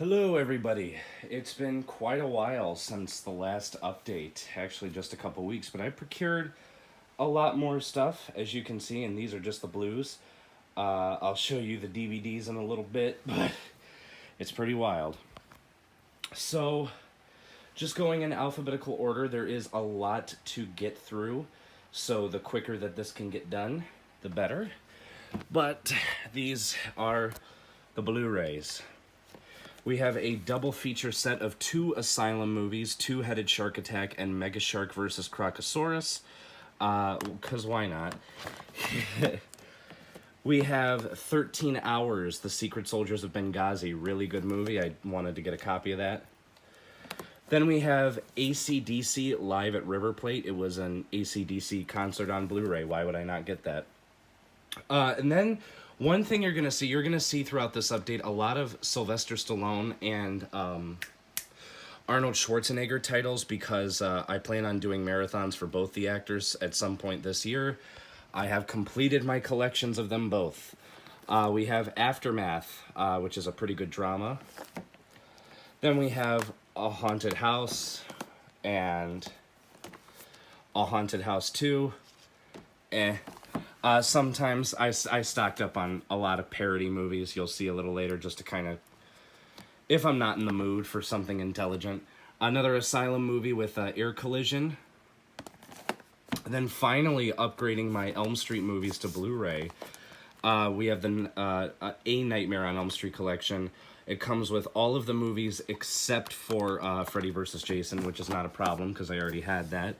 Hello, everybody. It's been quite a while since the last update, actually, just a couple weeks, but I procured a lot more stuff, as you can see, and these are just the blues. I'll show you the DVDs in a little bit, but it's pretty wild. So, just going in alphabetical order, there is a lot to get through, so the quicker that this can get done, the better. But these are the Blu-rays. We have a double feature set of 2 Asylum movies, Two-Headed Shark Attack and Mega Shark vs. Crocosaurus, because why not? We have 13 Hours, The Secret Soldiers of Benghazi, really good movie. I wanted to get a copy of that. Then we have AC/DC Live at River Plate. It was an AC/DC concert on Blu-ray. Why would I not get that? And then one thing you're going to see throughout this update a lot of Sylvester Stallone and Arnold Schwarzenegger titles because I plan on doing marathons for both the actors at some point this year. I have completed my collections of them both. We have Aftermath, which is a pretty good drama. Then we have A Haunted House and A Haunted House 2. Sometimes I stocked up on a lot of parody movies. You'll see a little later just to kind of, if I'm not in the mood for something intelligent. Another Asylum movie with Air Collision. And then finally upgrading my Elm Street movies to Blu-ray. We have the A Nightmare on Elm Street collection. It comes with all of the movies except for Freddy vs. Jason, which is not a problem because I already had that.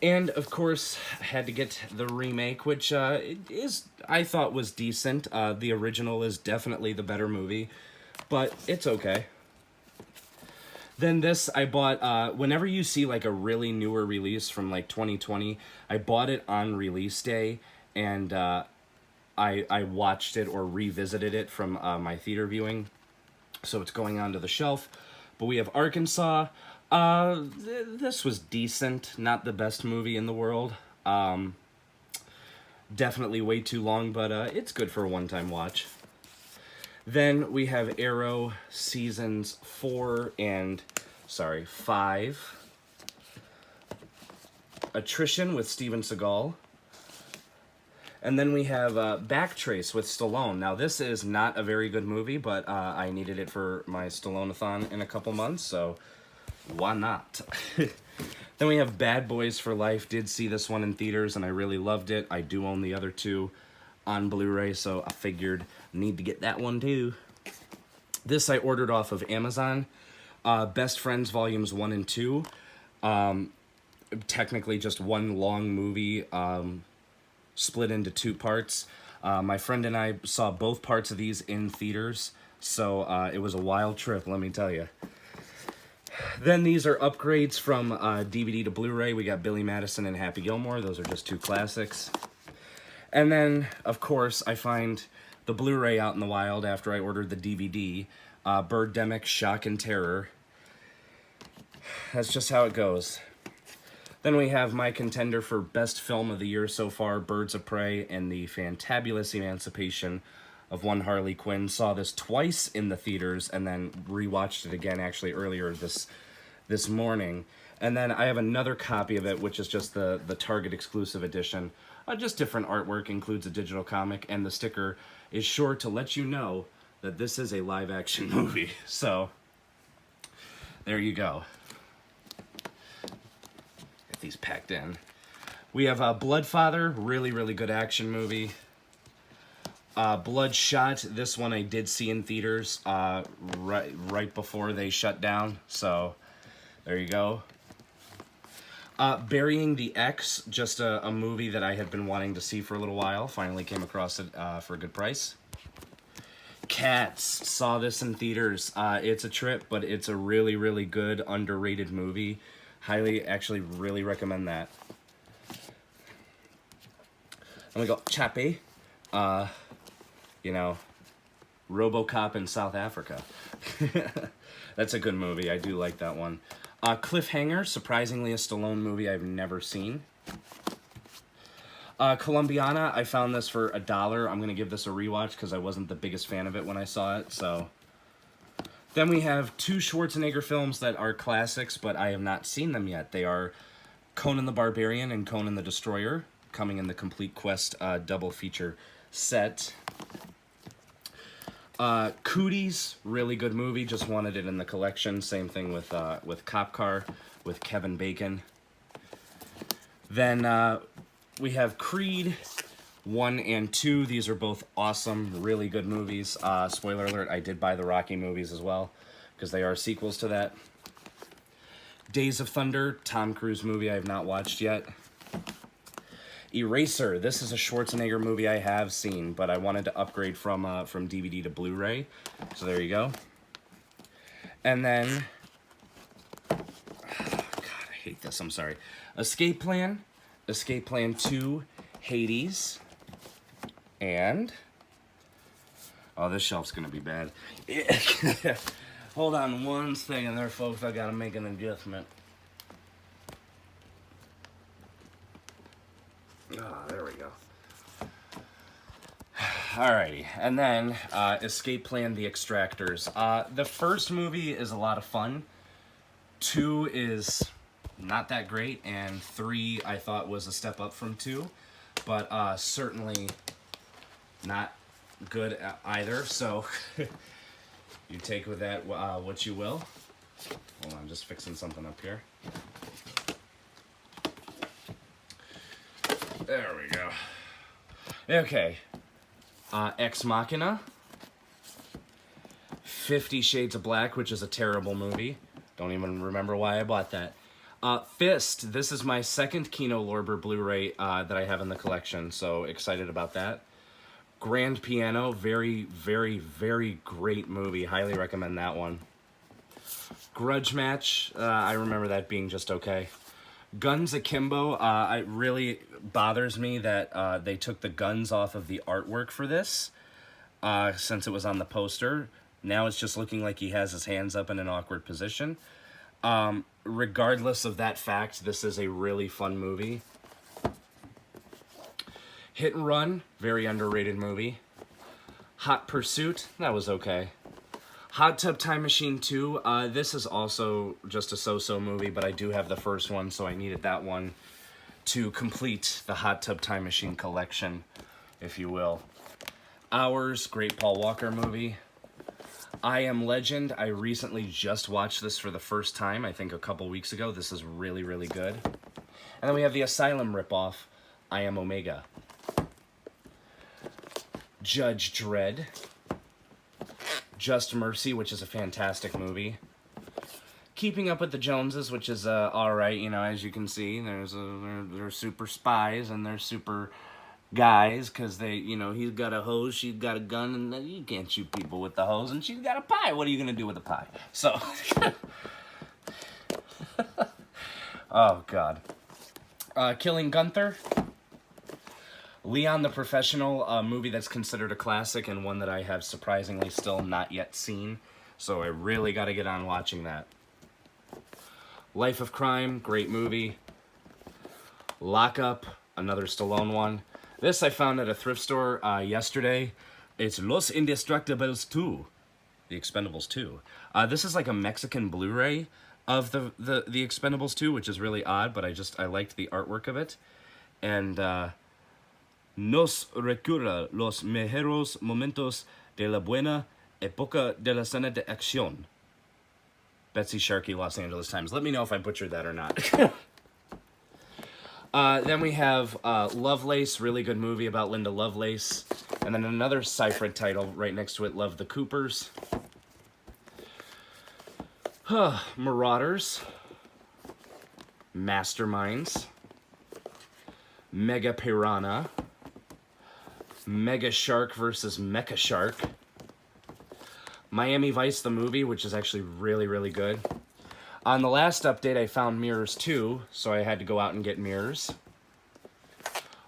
And, of course, I had to get the remake, which I thought was decent. The original is definitely the better movie, but it's okay. Then this, I bought, whenever you see, like, a really newer release from, like, 2020, I bought it on release day, and I watched it or revisited it from my theater viewing, so it's going onto the shelf. But we have Arkansas. This was decent, not the best movie in the world. Definitely way too long, but it's good for a one-time watch. Then we have Arrow seasons 5. Attrition with Steven Seagal. And then we have Backtrace with Stallone. Now, this is not a very good movie, but I needed it for my Stallone-a-thon in a couple months, so why not? Then we have Bad Boys for Life. Did see this one in theaters, and I really loved it. I do own the other 2 on Blu-ray, so I figured I need to get that one too. This I ordered off of Amazon. Best Friends Volumes 1 and 2. Technically just one long movie split into 2 parts. My friend and I saw both parts of these in theaters, so it was a wild trip, let me tell you. Then these are upgrades from DVD to Blu-ray. We got Billy Madison and Happy Gilmore. Those are just 2 classics. And then, of course, I find the Blu-ray out in the wild after I ordered the DVD. Birdemic, Shock and Terror. That's just how it goes. Then we have my contender for best film of the year so far, Birds of Prey and the Fantabulous Emancipation of One Harley Quinn. Saw this twice in the theaters and then rewatched it again actually earlier this morning. And then I have another copy of it, which is just the Target exclusive edition. Just different artwork, includes a digital comic, and the sticker is sure to let you know that this is a live action movie. So, there you go. Get these packed in. We have Bloodfather, really, really good action movie. Bloodshot, this one I did see in theaters right before they shut down, so there you go. Burying the X, just a movie that I had been wanting to see for a little while. Finally came across it for a good price. Cats, saw this in theaters. It's a trip, but it's a really, really good, underrated movie. Highly, actually, really recommend that. And we got Chappie. You know, RoboCop in South Africa. That's a good movie. I do like that one. Cliffhanger, surprisingly a Stallone movie I've never seen. Columbiana, I found this for $1. I'm going to give this a rewatch because I wasn't the biggest fan of it when I saw it, so Then we have two Schwarzenegger films that are classics, but I have not seen them yet. They are Conan the Barbarian and Conan the Destroyer, coming in the Complete Quest double feature set. Cooties, really good movie, just wanted it in the collection. Same thing with Cop Car, with Kevin Bacon. Then we have Creed 1 and 2. These are both awesome, really good movies. Spoiler alert, I did buy the Rocky movies as well, because they are sequels to that. Days of Thunder, Tom Cruise movie I have not watched yet. Eraser, this is a Schwarzenegger movie I have seen, but I wanted to upgrade from DVD to Blu-ray, so there you go. And then, God, I hate this, I'm sorry. Escape Plan 2, Hades, and, oh, this shelf's gonna be bad. Hold on one second there, folks, I gotta make an adjustment. Ah, there we go. Alrighty, and then Escape Plan: The Extractors. The first movie is a lot of fun. 2 is not that great, and 3 I thought was a step up from 2, but certainly not good either. So you take with that what you will. Hold on, I'm just fixing something up here. There we go. Okay. Ex Machina. 50 Shades of Black, which is a terrible movie. Don't even remember why I bought that. Fist. This is my second Kino Lorber Blu-ray that I have in the collection, so excited about that. Grand Piano. Very, very, very great movie. Highly recommend that one. Grudge Match. I remember that being just okay. Guns Akimbo, it really bothers me that they took the guns off of the artwork for this, since it was on the poster. Now it's just looking like he has his hands up in an awkward position. Regardless of that fact, this is a really fun movie. Hit and Run, very underrated movie. Hot Pursuit, that was okay. Hot Tub Time Machine 2, this is also just a so-so movie, but I do have the first one, so I needed that one to complete the Hot Tub Time Machine collection, if you will. Hours, great Paul Walker movie. I Am Legend, I recently just watched this for the first time, I think a couple weeks ago. This is really, really good. And then we have the Asylum ripoff, I Am Omega. Judge Dredd. Just Mercy, which is a fantastic movie. Keeping Up with the Joneses, which is alright, you know, as you can see. They're super spies and they're super guys, because they, you know, he's got a hose, she's got a gun, and you can't shoot people with the hose, and she's got a pie. What are you going to do with a pie? So, oh, God. Killing Gunther. Leon the Professional, a movie that's considered a classic and one that I have surprisingly still not yet seen. So I really got to get on watching that. Life of Crime, great movie. Lockup, another Stallone one. This I found at a thrift store yesterday. It's Los Indestructibles 2. The Expendables 2. This is like a Mexican Blu-ray of the Expendables 2, which is really odd, but I liked the artwork of it. And Nos recuerda los mejores momentos de la buena época de la escena de acción. Betsy Sharkey, Los Angeles Times. Let me know if I butchered that or not. Then we have Lovelace, really good movie about Linda Lovelace. And then another Seyfried title right next to it, Love the Coopers. Marauders. Masterminds. Mega Piranha. Mega Shark versus Mecha Shark. Miami Vice, the movie, which is actually really, really good. On the last update, I found Mirrors 2, so I had to go out and get Mirrors.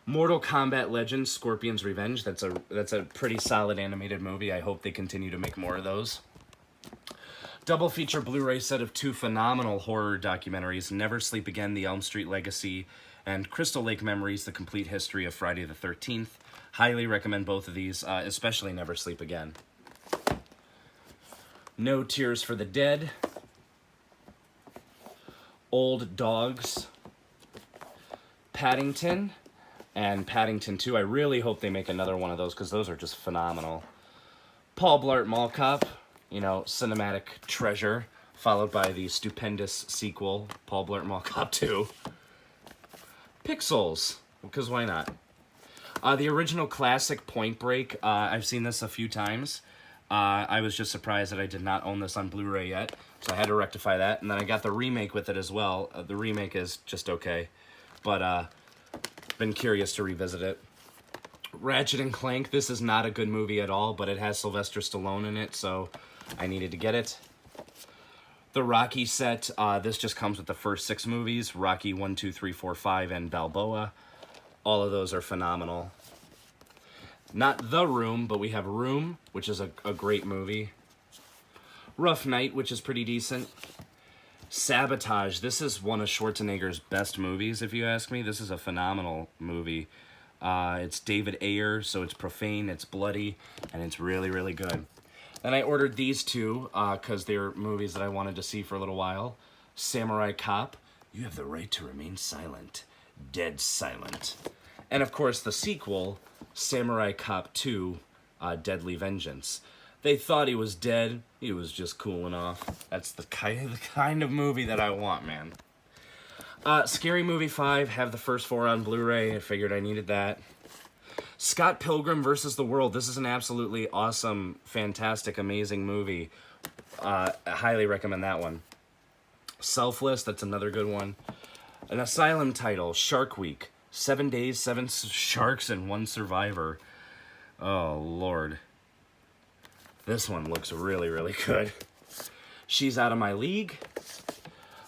Mortal Kombat Legends, Scorpion's Revenge. That's a pretty solid animated movie. I hope they continue to make more of those. Double feature Blu-ray set of 2 phenomenal horror documentaries, Never Sleep Again, The Elm Street Legacy, and Crystal Lake Memories, The Complete History of Friday the 13th. Highly recommend both of these, especially Never Sleep Again. No Tears for the Dead, Old Dogs, Paddington, and Paddington 2. I really hope they make another one of those because those are just phenomenal. Paul Blart Mall Cop, you know, cinematic treasure, followed by the stupendous sequel, Paul Blart Mall Cop 2. Pixels, because why not? The original classic Point Break, I've seen this a few times. I was just surprised that I did not own this on Blu-ray yet, so I had to rectify that. And then I got the remake with it as well. The remake is just okay, but been curious to revisit it. Ratchet and Clank, this is not a good movie at all, but it has Sylvester Stallone in it, so I needed to get it. The Rocky set, this just comes with the first 6 movies, Rocky 1, 2, 3, 4, 5, and Balboa. All of those are phenomenal. Not The Room, but we have Room, which is a great movie. Rough Night, which is pretty decent. Sabotage, this is one of Schwarzenegger's best movies, if you ask me. This is a phenomenal movie. It's David Ayer, so it's profane, it's bloody, and it's really, really good. Then I ordered these two, because they're movies that I wanted to see for a little while. Samurai Cop, You Have the Right to Remain Silent. Dead Silent. And of course the sequel, Samurai Cop 2, Deadly Vengeance. They thought he was dead, he was just cooling off. That's the kind of movie that I want, man. Scary Movie 5, have the first 4 on Blu-ray, I figured I needed that. Scott Pilgrim vs. the World. This is an absolutely awesome, fantastic, amazing movie. I highly recommend that one. Selfless, that's another good one. An Asylum title, Shark Week. 7 days, 7 sharks, and 1 survivor. Oh, Lord. This one looks really, really good. She's Out of My League.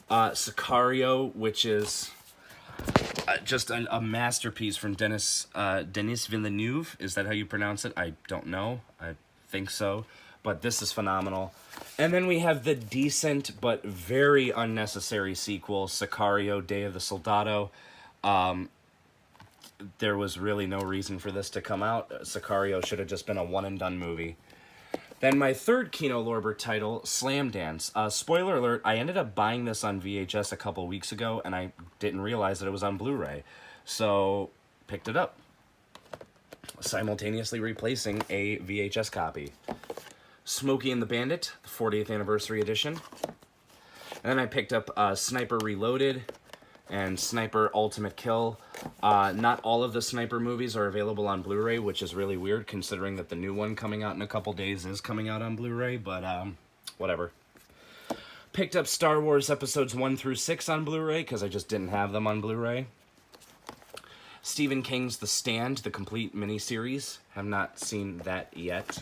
Sicario, which is just a masterpiece from Denis Villeneuve. Is that how you pronounce it? I don't know. I think so. But this is phenomenal. And then we have the decent but very unnecessary sequel, Sicario, Day of the Soldado. There was really no reason for this to come out. Sicario should have just been a one-and-done movie. Then my third Kino Lorber title, Slam Dance. Spoiler alert, I ended up buying this on VHS a couple weeks ago, and I didn't realize that it was on Blu-ray. So, picked it up. Simultaneously replacing a VHS copy. Smokey and the Bandit, the 40th Anniversary Edition. And then I picked up Sniper Reloaded and Sniper Ultimate Kill. Not all of the Sniper movies are available on Blu-ray, which is really weird considering that the new one coming out in a couple days is coming out on Blu-ray, but whatever. Picked up Star Wars Episodes 1 through 6 on Blu-ray because I just didn't have them on Blu-ray. Stephen King's The Stand, the complete miniseries. Have not seen that yet.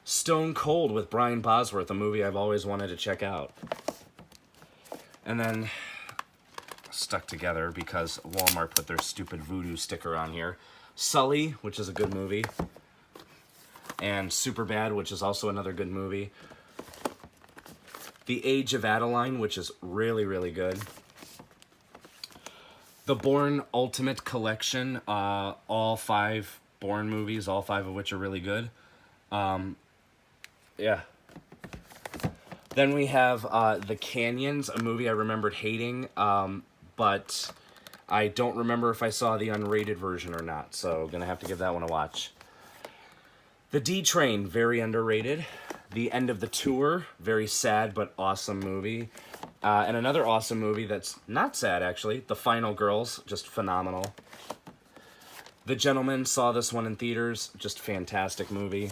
Stone Cold with Brian Bosworth, a movie I've always wanted to check out. And then stuck together because Walmart put their stupid voodoo sticker on here. Sully, which is a good movie. And Superbad, which is also another good movie. The Age of Adeline, which is really, really good. The Bourne Ultimate Collection, all 5 Bourne movies, all 5 of which are really good. Yeah. Then we have The Canyons, a movie I remembered hating, but I don't remember if I saw the unrated version or not, so gonna have to give that one a watch. The D Train, very underrated. The End of the Tour, very sad but awesome movie. And another awesome movie that's not sad, actually, The Final Girls, just phenomenal. The Gentleman, saw this one in theaters, just fantastic movie.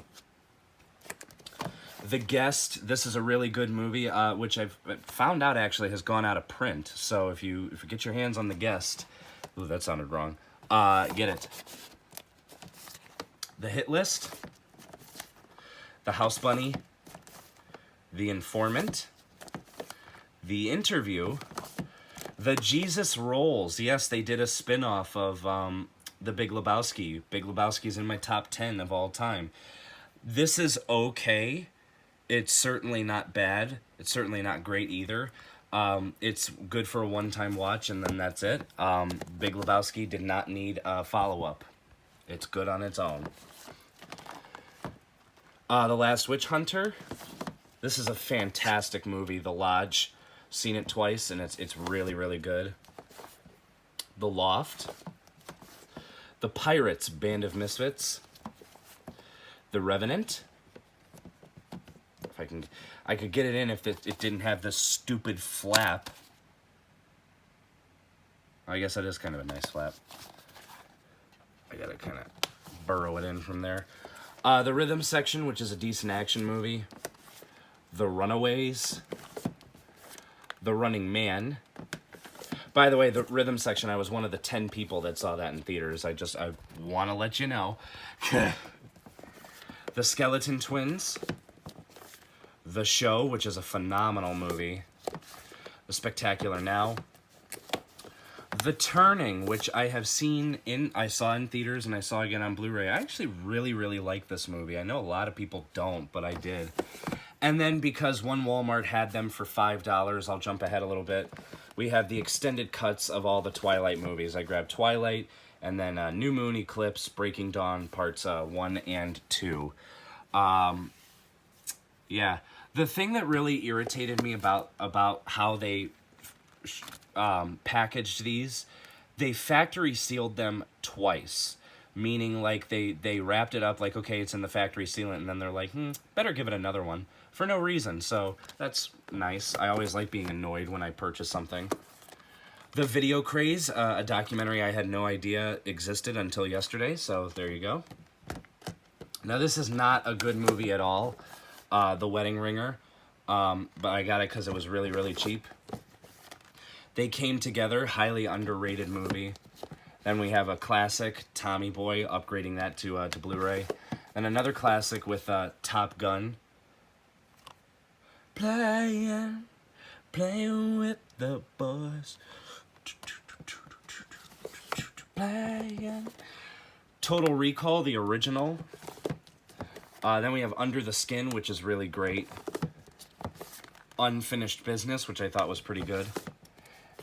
The Guest, this is a really good movie, which I've found out actually has gone out of print. So if you get your hands on The Guest, ooh, that sounded wrong, get it. The Hit List, The House Bunny, The Informant, The Interview, The Jesus Rolls. Yes, they did a spin-off of The Big Lebowski. Big Lebowski's in my top 10 of all time. This is okay. It's certainly not bad. It's certainly not great either. It's good for a one-time watch, and then that's it. Big Lebowski did not need a follow-up. It's good on its own. The Last Witch Hunter. This is a fantastic movie, The Lodge. Seen it twice, and it's really, really good. The Loft. The Pirates, Band of Misfits. The Revenant. If I could get it in if it didn't have this stupid flap. I guess that is kind of a nice flap. I gotta kind of burrow it in from there. The Rhythm Section, which is a decent action movie. The Runaways. The Running Man. By the way, the Rhythm Section, I was one of the 10 people that saw that in theaters. I want to let you know. The Skeleton Twins. The Show, which is a phenomenal movie. The Spectacular Now. The Turning, which I saw in theaters and I saw again on Blu-ray. I actually really, really like this movie. I know a lot of people don't, but I did. And then because one Walmart had them for $5, I'll jump ahead a little bit. We have the extended cuts of all the Twilight movies. I grabbed Twilight, and then New Moon, Eclipse, Breaking Dawn, parts 1 and 2. Yeah. The thing that really irritated me about how they packaged these, they factory sealed them twice. Meaning, like, they wrapped it up like, okay, it's in the factory sealant, and then they're like, better give it another one. For no reason, so that's nice. I always like being annoyed when I purchase something. The Video Craze, a documentary I had no idea existed until yesterday, so there you go. Now, this is not a good movie at all, The Wedding Ringer, but I got it because it was really, really cheap. They Came Together, highly underrated movie. Then we have a classic, Tommy Boy, upgrading that to Blu-ray. And another classic with Top Gun. Playing with the boys. Playing. Total Recall, the original. Then we have Under the Skin, which is really great. Unfinished Business, which I thought was pretty good.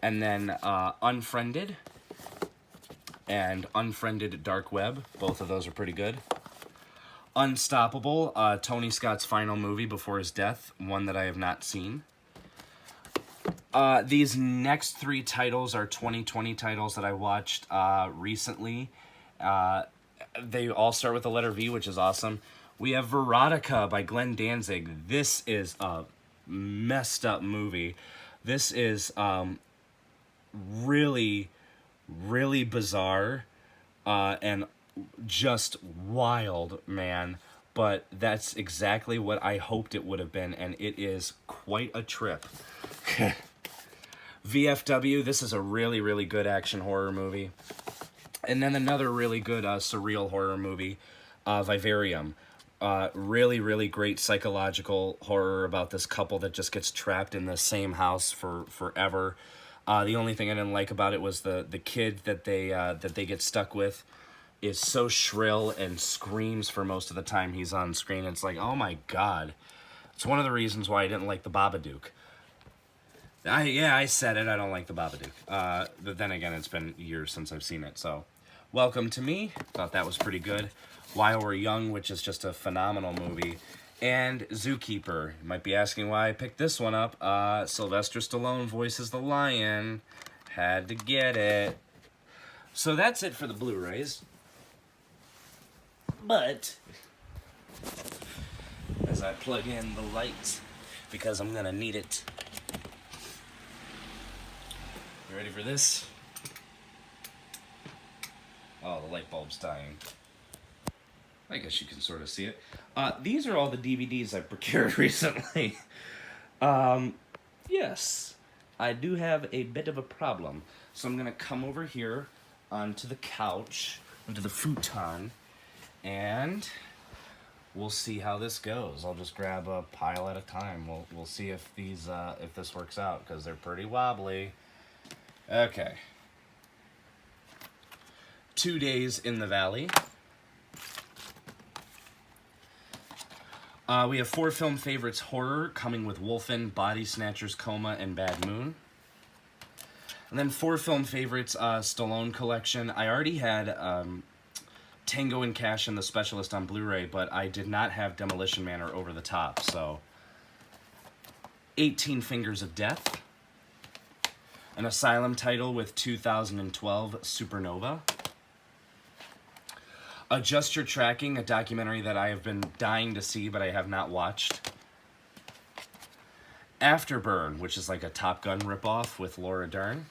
And then Unfriended and Unfriended Dark Web. Both of those are pretty good. Unstoppable, Tony Scott's final movie before his death, one that I have not seen. These next 3 titles are 2020 titles that I watched recently. They all start with the letter V, which is awesome. We have Veronica by Glenn Danzig. This is a messed up movie. This is really, really bizarre and just wild, man. But that's exactly what I hoped it would have been, and it is quite a trip. VFW, this is a really, really good action horror movie. And then another really good surreal horror movie, Vivarium. Really, really great psychological horror about this couple that just gets trapped in the same house for forever. The only thing I didn't like about it was the kid that they get stuck with is so shrill and screams for most of the time he's on screen. It's like, oh my god. It's one of the reasons why I didn't like the Babadook. I said it, I don't like the Babadook. But then again, it's been years since I've seen it, so. Welcome to Me, thought that was pretty good. While We're Young, which is just a phenomenal movie. And Zookeeper. You might be asking why I picked this one up. Sylvester Stallone voices the lion. Had to get it. So that's it for the Blu-rays. But as I plug in the light, because I'm gonna need it. You ready for this? Oh, the light bulb's dying. I guess you can sort of see it. These are all the DVDs I procured recently. Yes, I do have a bit of a problem. So I'm gonna come over here onto the couch, onto the futon, and we'll see how this goes. I'll just grab a pile at a time. We'll see if if this works out, because they're pretty wobbly. Okay. 2 Days in the Valley. We have 4 film favorites horror, coming with Wolfen, Body Snatchers, Coma, and Bad Moon. And then 4 film favorites, Stallone collection. I already had Tango and Cash and The Specialist on Blu-ray, but I did not have Demolition Man or Over the Top, so 18 Fingers of Death. An Asylum title with 2012 Supernova. Adjust Your Tracking, a documentary that I have been dying to see but I have not watched. Afterburn, which is like a Top Gun ripoff with Laura Dern.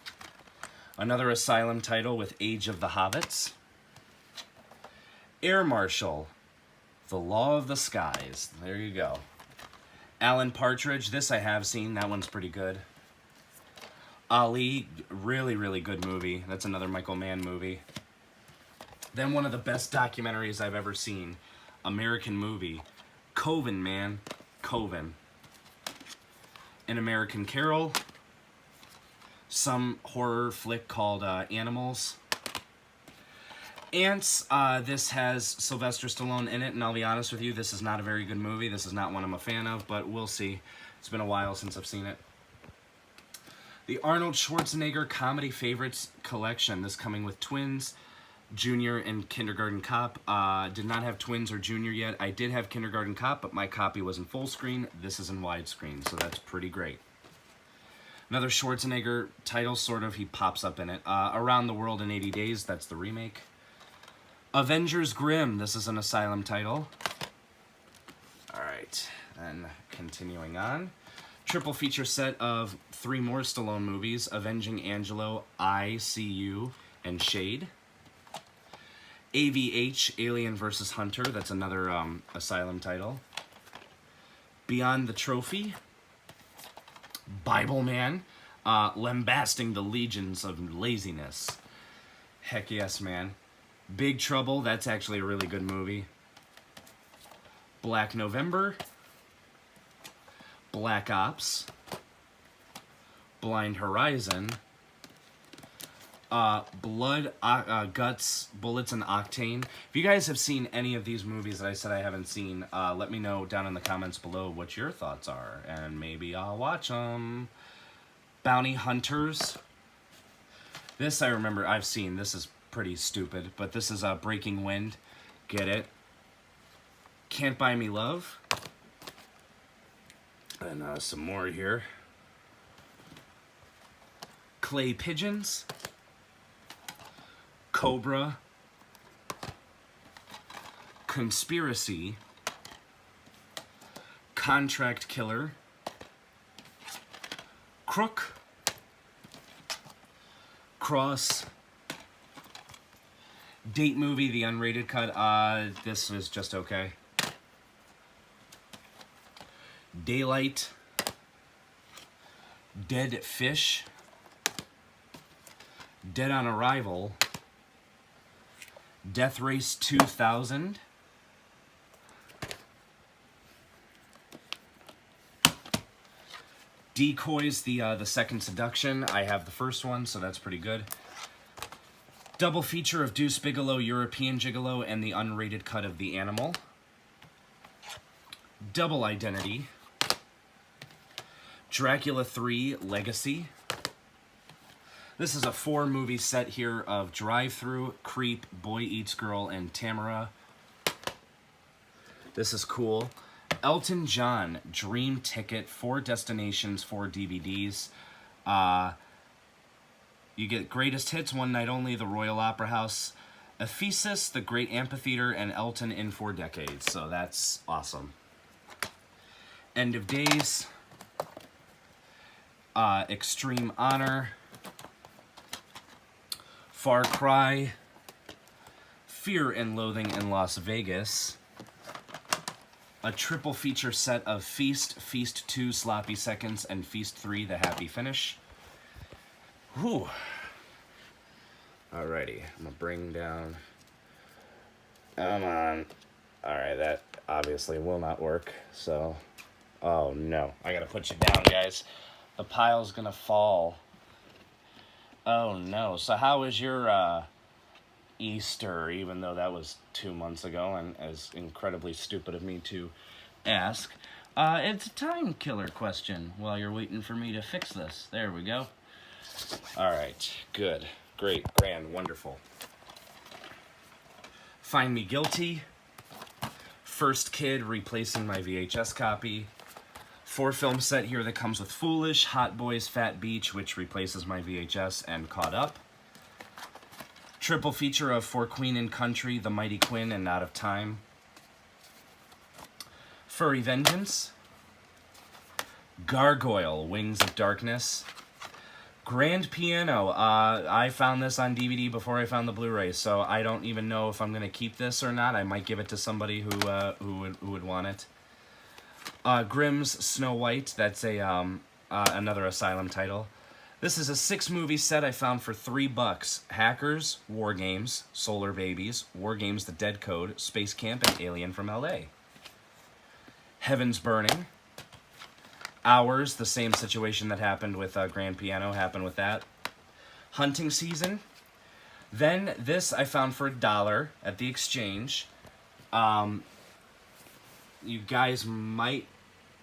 Another Asylum title with Age of the Hobbits. Air Marshal, The Law of the Skies. There you go. Alan Partridge, this I have seen. That one's pretty good. Ali, really, really good movie. That's another Michael Mann movie. Then one of the best documentaries I've ever seen. American movie. Coven, man. Coven. An American Carol. Some horror flick called Animals. Ants, this has Sylvester Stallone in it, and I'll be honest with you, this is not a very good movie. This is not one I'm a fan of, but we'll see. It's been a while since I've seen it. The Arnold Schwarzenegger Comedy Favorites Collection. This coming with Twins, Junior, and Kindergarten Cop. Did not have Twins or Junior yet. I did have Kindergarten Cop, but my copy was in full screen. This is in widescreen, so that's pretty great. Another Schwarzenegger title, sort of. He pops up in it. Around the World in 80 Days. That's the remake. Avengers Grimm. This is an Asylum title. Alright, and continuing on. Triple feature set of 3 more Stallone movies. Avenging Angelo, I See You, and Shade. AVH, Alien vs. Hunter. That's another Asylum title. Beyond the Trophy. Bible Man. Lambasting the Legions of Laziness. Heck yes, man. Big Trouble, that's actually a really good movie. Black November. Black Ops. Blind Horizon. Blood, Guts, Bullets, and Octane. If you guys have seen any of these movies that I said I haven't seen, let me know down in the comments below what your thoughts are, and maybe I'll watch them. Bounty Hunters. This I remember I've seen. This is pretty stupid, but this is Breaking Wind. Get it? Can't Buy Me Love. And some more here. Clay Pigeons. Cobra. Conspiracy. Contract Killer. Crook. Cross. Date Movie, the unrated cut. This is just okay. Daylight. Dead Fish. Dead on Arrival. Death Race 2000. Decoys, the Second Seduction. I have the first one, so that's pretty good. Double feature of Deuce Bigalow, European Gigolo, and the unrated cut of The Animal. Double Identity. Dracula 3 Legacy. This is a 4-movie set here of Drive-Thru, Creep, Boy Eats Girl, and Tamara. This is cool. Elton John, Dream Ticket, 4 destinations, 4 DVDs. You get Greatest Hits, One Night Only, the Royal Opera House, Ephesus, the Great Amphitheater, and Elton in 4 Decades. So that's awesome. End of Days. Extreme Honor. Far Cry. Fear and Loathing in Las Vegas. A triple feature set of Feast, Feast 2, Sloppy Seconds, and Feast 3, The Happy Finish. Whew. Alrighty, I'm gonna bring down. Come on. Alright, that obviously will not work, so. Oh no, I gotta put you down, guys. The pile's gonna fall. Oh no, so how was your Easter, even though that was 2 months ago, and as incredibly stupid of me to ask? It's a time killer question while you're waiting for me to fix this. There we go. Alright, good, great, grand, wonderful. Find Me Guilty. First Kid, replacing my VHS copy. 4-film set here that comes with Foolish, Hot Boys, Fat Beach, which replaces my VHS, and Caught Up. Triple feature of For Queen and Country, The Mighty Quinn, and Out of Time. Furry Vengeance. Gargoyle, Wings of Darkness. Grand Piano. I found this on DVD before I found the Blu-ray, so I don't even know if I'm going to keep this or not. I might give it to somebody who would want it. Grimm's Snow White. That's another Asylum title. This is a 6-movie set I found for $3. Hackers, War Games, Solar Babies, War Games: The Dead Code, Space Camp, and Alien from L.A. Heaven's Burning. Hours, the same situation that happened with Grand Piano happened with that. Hunting Season. Then this I found for $1 at the exchange. You guys might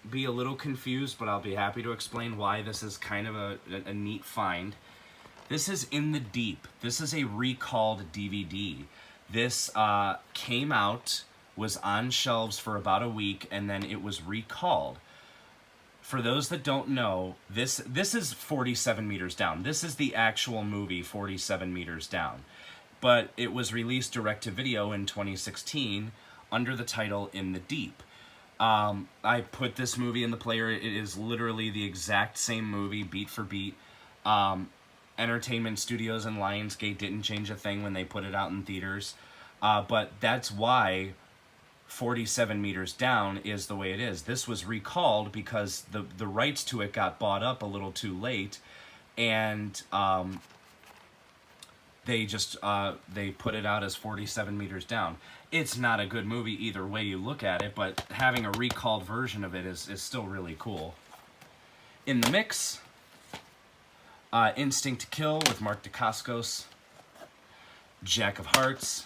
be a little confused, but I'll be happy to explain why this is kind of a neat find. This is In the Deep. This is a recalled DVD. This came out, was on shelves for about a week, and then it was recalled. For those that don't know, this is 47 Meters Down. This is the actual movie 47 Meters Down. But it was released direct-to-video in 2016 under the title In the Deep. I put this movie in the player. It is literally the exact same movie, beat for beat. Entertainment Studios and Lionsgate didn't change a thing when they put it out in theaters. But that's why 47 Meters Down is the way it is. This was recalled because the rights to it got bought up a little too late, and they put it out as 47 Meters Down. It's not a good movie either way you look at it, but having a recalled version of it is still really cool. In the mix, Instinct to Kill with Mark Dacascos, Jack of Hearts,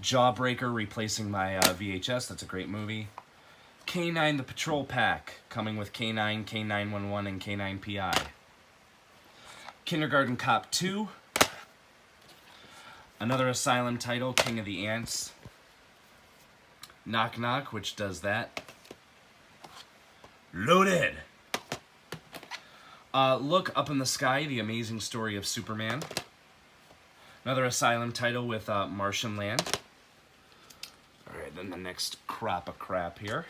Jawbreaker replacing my VHS, that's a great movie. K9 The Patrol Pack, coming with K9, K911, and K9 PI. Kindergarten Cop 2. Another Asylum title, King of the Ants. Knock Knock, which does that. Loaded! Look Up in the Sky, The Amazing Story of Superman. Another Asylum title with Martian Land. Alright, then the next crop of crap here.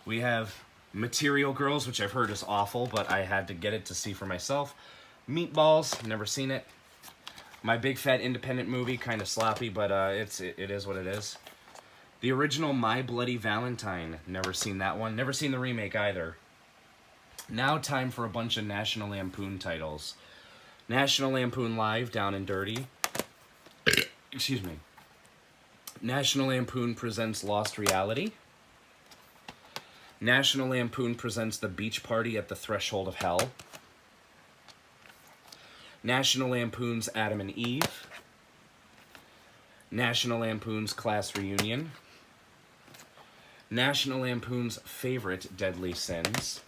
We have Material Girls, which I've heard is awful, but I had to get it to see for myself. Meatballs, never seen it. My Big Fat Independent Movie, kind of sloppy, but it is what it is. The original My Bloody Valentine, never seen that one. Never seen the remake either. Now time for a bunch of National Lampoon titles. National Lampoon Live, Down and Dirty. Excuse me. National Lampoon presents Lost Reality. National Lampoon presents The Beach Party at the Threshold of Hell. National Lampoon's Adam and Eve. National Lampoon's Class Reunion. National Lampoon's Favorite Deadly Sins.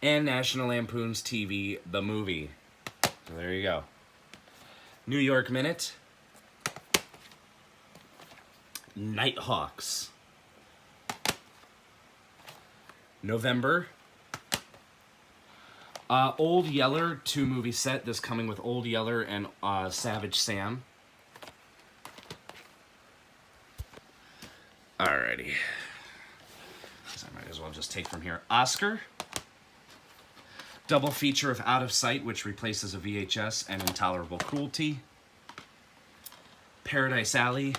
And National Lampoon's TV, The Movie. So there you go. New York Minute. Nighthawks. November. Old Yeller 2-movie set. This coming with Old Yeller and Savage Sam. Alrighty. So I might as well just take from here. Oscar. Double feature of Out of Sight, which replaces a VHS, and Intolerable Cruelty. Paradise Alley.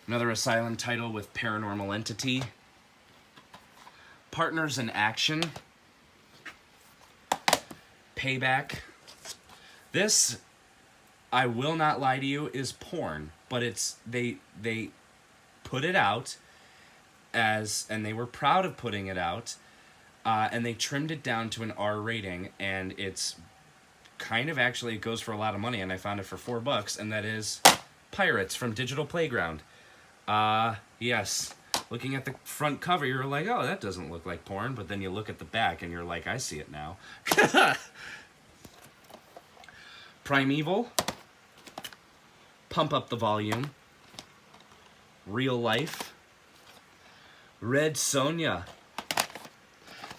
Another Asylum title with Paranormal Entity. Partners in Action. Payback. This, I will not lie to you, is porn, but it's they put it out as, and they were proud of putting it out, and they trimmed it down to an R rating, and it's kind of actually, it goes for a lot of money, and I found it for $4, and that is Pirates from Digital Playground. Yes. Looking at the front cover, you're like, oh, that doesn't look like porn, but then you look at the back, and you're like, I see it now. Primeval. Pump Up the Volume. Real Life. Red Sonja.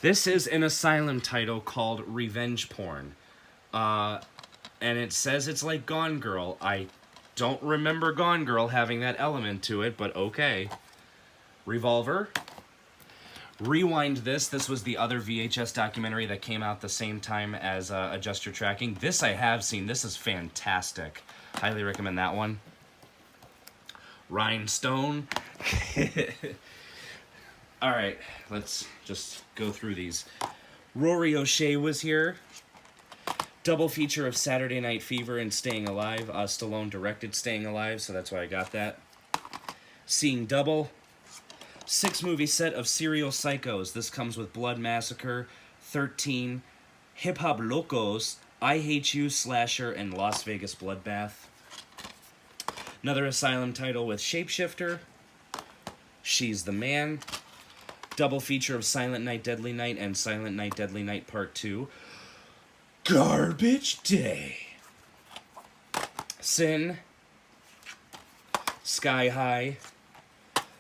This is an Asylum title called Revenge Porn. And it says it's like Gone Girl. I don't remember Gone Girl having that element to it, but okay. Revolver. Rewind This. This was the other VHS documentary that came out the same time as Adjust Your Tracking. This I have seen. This is fantastic. Highly recommend that one. Rhinestone. Alright, let's just go through these. Rory O'Shea was here. Double feature of Saturday Night Fever and Staying Alive. Stallone directed Staying Alive, so that's why I got that. Seeing Double. 6-movie set of Serial Psychos. This comes with Blood Massacre, 13, Hip Hop Locos, I Hate You, Slasher, and Las Vegas Bloodbath. Another Asylum title with Shapeshifter, She's the Man. Double feature of Silent Night, Deadly Night, and Silent Night, Deadly Night Part 2. Garbage Day. Sin. Sky High.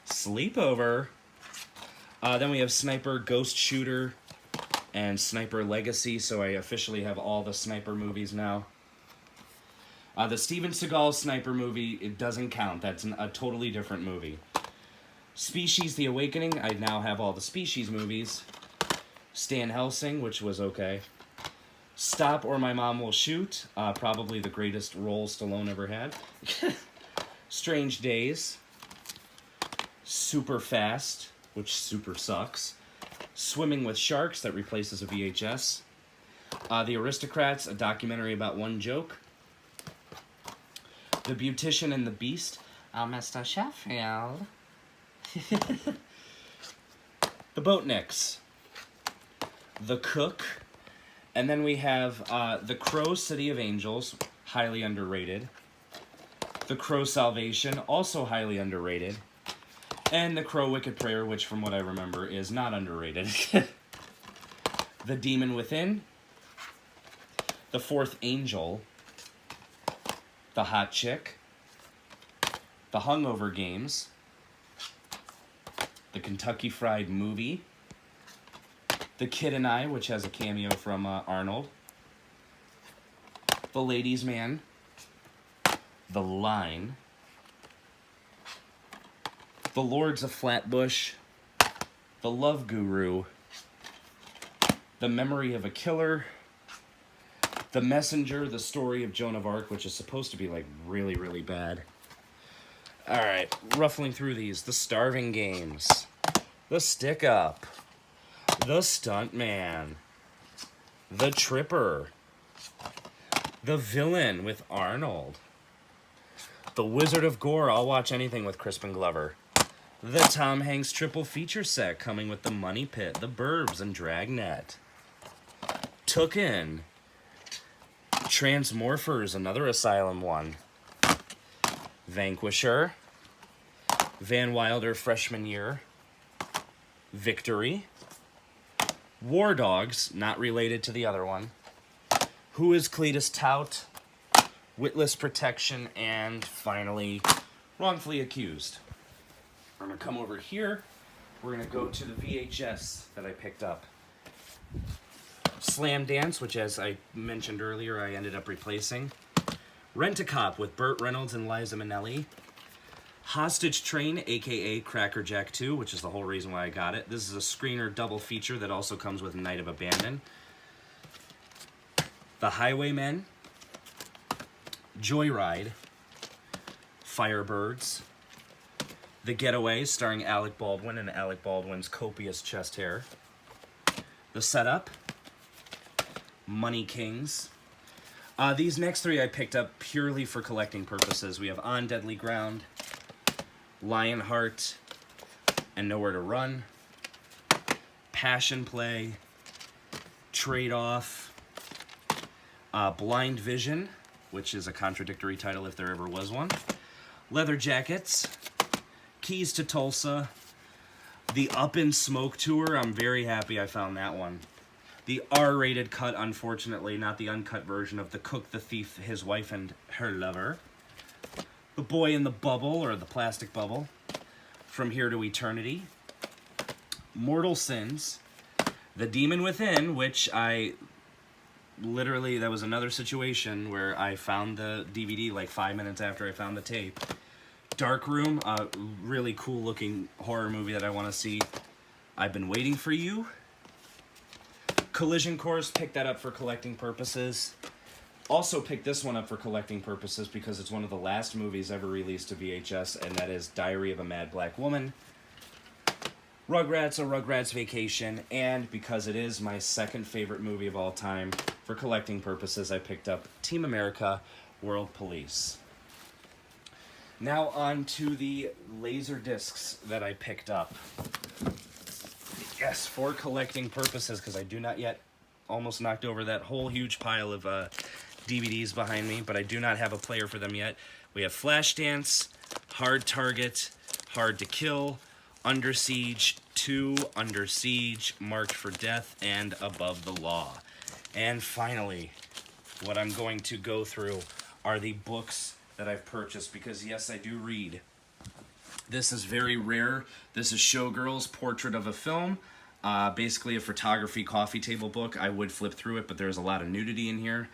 Sleepover. Then we have Sniper, Ghost Shooter, and Sniper Legacy, so I officially have all the Sniper movies now. The Steven Seagal Sniper movie, it doesn't count. That's a totally different movie. Species The Awakening, I now have all the Species movies. Stan Helsing, which was okay. Stop or My Mom Will Shoot, probably the greatest role Stallone ever had. Strange Days. Super Fast, which super sucks. Swimming with Sharks, that replaces a VHS. The Aristocrats, a documentary about one joke. The Beautician and the Beast. Oh, Mr. Sheffield. The Boatniks. The Cook. And then we have The Crow, City of Angels, highly underrated. The Crow Salvation, also highly underrated. And The Crow Wicked Prayer, which from what I remember is not underrated. The Demon Within. The Fourth Angel. The Hot Chick. The Hungover Games. The Kentucky Fried Movie. The Kid and I, which has a cameo from Arnold. The Ladies' Man. The Line. The Lords of Flatbush. The Love Guru. The Memory of a Killer. The Messenger, the story of Joan of Arc, which is supposed to be like really, really bad. Alright, ruffling through these. The Starving Games. The Stick Up. The Stuntman. The Tripper. The Villain with Arnold. The Wizard of Gore. I'll watch anything with Crispin Glover. The Tom Hanks triple feature set coming with The Money Pit, The Burbs, and Dragnet. Tooken. Transmorphers, another Asylum one. Vanquisher. Van Wilder Freshman Year. Victory. War Dogs, not related to the other one. Who is Cletus Tout? Witless Protection, and finally, Wrongfully Accused. I'm going to come over here. We're going to go to the VHS that I picked up. Slam Dance, which as I mentioned earlier, I ended up replacing. Rent-A-Cop with Burt Reynolds and Liza Minnelli. Hostage Train, a.k.a. Cracker Jack 2, which is the whole reason why I got it. This is a screener double feature that also comes with Night of Abandon. The Highwaymen. Joyride. Firebirds. The Getaway, starring Alec Baldwin and Alec Baldwin's copious chest hair. The Setup. Money Kings. These next three I picked up purely for collecting purposes. We have On Deadly Ground, Lionheart, and Nowhere to Run. Passion Play. Trade-Off. Blind Vision, which is a contradictory title if there ever was one. Leather Jackets. Keys to Tulsa. The Up in Smoke Tour. I'm very happy I found that one. The R-rated cut, unfortunately, not the uncut version of The Cook, the Thief, His Wife, and Her Lover. The Boy in the Bubble, or the Plastic Bubble. From Here to Eternity. Mortal Sins, The Demon Within, which I literally, that was another situation where I found the DVD like 5 minutes after I found the tape. Dark Room, a really cool looking horror movie that I want to see. I've Been Waiting for You. Collision Course, picked that up for collecting purposes. Also picked this one up for collecting purposes because it's one of the last movies ever released to VHS, and that is Diary of a Mad Black Woman. Rugrats, A Rugrats Vacation, and because it is my second favorite movie of all time, for collecting purposes, I picked up Team America, World Police. Now on to the Laserdiscs that I picked up. Yes, for collecting purposes, because I do not yet, almost knocked over that whole huge pile of DVDs behind me, but I do not have a player for them yet. We have Flashdance, Hard Target, Hard to Kill, Under Siege 2, Under Siege, Marked for Death, and Above the Law. And finally, what I'm going to go through are the books that I've purchased, because yes, I do read. This is very rare. This is Showgirl's Portrait of a Film. Basically a photography coffee table book. I would flip through it, but there's a lot of nudity in here,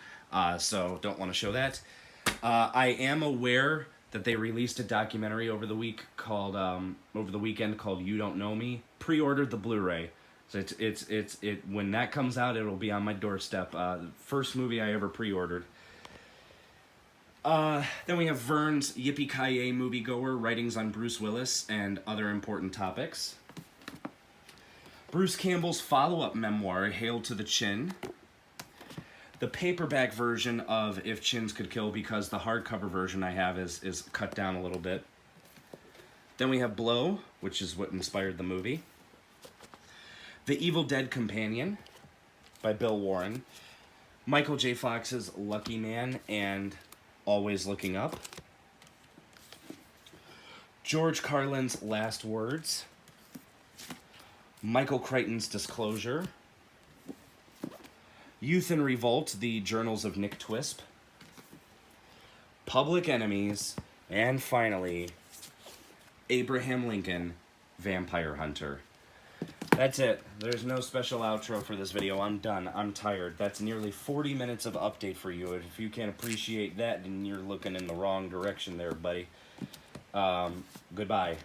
so don't want to show that. I am aware that they released a documentary over the weekend called You Don't Know Me. Pre-ordered the Blu-ray. So when that comes out, it'll be on my doorstep. First movie I ever pre-ordered. Then we have Vern's Yippee-Ki-Yay Moviegoer, Writings on Bruce Willis and Other Important Topics. Bruce Campbell's follow-up memoir, Hail to the Chin. The paperback version of If Chins Could Kill, because the hardcover version I have is cut down a little bit. Then we have Blow, which is what inspired the movie. The Evil Dead Companion by Bill Warren. Michael J. Fox's Lucky Man and Always Looking Up. George Carlin's Last Words. Michael Crichton's Disclosure. Youth in Revolt, The Journals of Nick Twisp. Public Enemies. And finally, Abraham Lincoln, Vampire Hunter. That's it. There's no special outro for this video. I'm done. I'm tired. That's nearly 40 minutes of update for you. If you can't appreciate that, then you're looking in the wrong direction there, buddy. Goodbye.